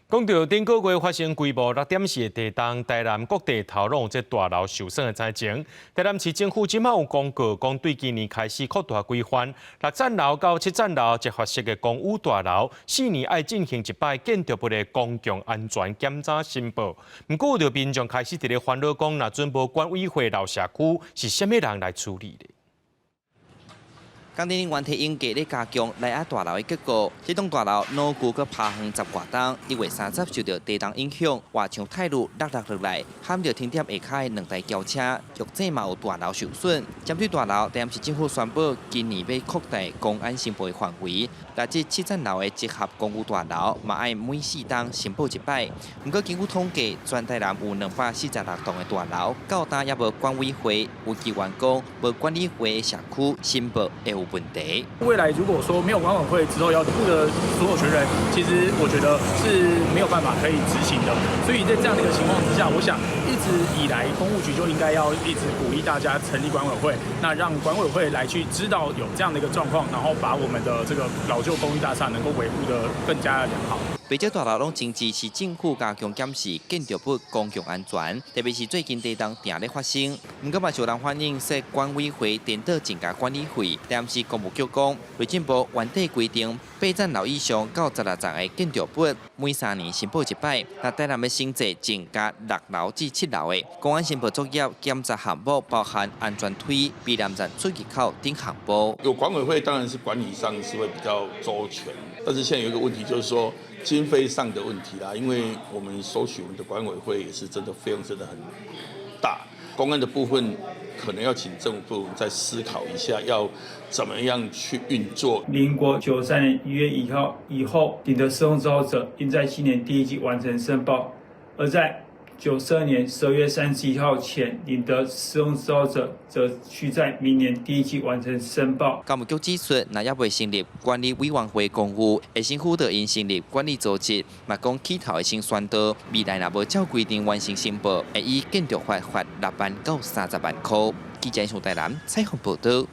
讲到顶个月发生规模6.4的地震，台南各地头拢这大楼受损的灾情。台南市政府今麦有公告，讲对今年开始扩大规范，6层楼到7层楼结合式的公寓大楼，4年爱进行一摆建筑物的公共安全检查申报。不过，有民众开始伫咧烦恼讲，若准无管委会老社区是虾米人来处理的？ 工地人员提应价咧加强内亚大楼的结构，这栋大楼牢固佮爬远10外档，1月30受到地震影响，外墙泰路落落来，撼到停电下骹的2台轿车，肉井嘛有大楼受损。针对大楼，台南市政府宣布，今年要扩大公安申报的范围，乃至7层楼的集合公寓大楼，嘛爱每4档申报一摆。不过，根据统计，全台南有246栋的大楼，到今也无管委会，有机员工无管理会的社区申报会有问题。未来如果说没有管委会之后要负的所有权人，其实我觉得是没有办法可以执行的。所以在这样的一个情况之下，我想一直以来公务局就应该要一直鼓励大家成立管委会，那让管委会来去知道有这样的一个状况，然后把我们的这个老旧公寓大厦能够维护得更加良好。 不少大楼拢真支持政府加强检视建筑物公共安全，特别是最近地震定咧发生。不过嘛，受人反映说管委会颠倒增加管理费，但是公务局讲，内政部原底规定8层楼以上到16层的建筑物，每3年申报一摆。那台南要升级增加6楼至7楼的公安申报作业检查项目，包含安全梯、避难站出入口等项目。有管委会当然是管理上是会比较周全，但是现在有一个问题就是说。 经费上的问题啦，因为我们收取我们的管委会也是真的费用真的很大，公安的部分可能要请政府部门再思考一下，要怎么样去运作。民国93年1月1号以后，领得使用执照者应在今年第1季完成申报，而在 92年12月31号前领得使用执照者，则需在明年第1季完成申报。教育局指出，若也未成立管理委员会公务，会先辅导因成立管理组织，嘛讲起头会先宣导，未来若无照规定完成申报，会以建筑法罚6万到30万块。记者从台南采访报道。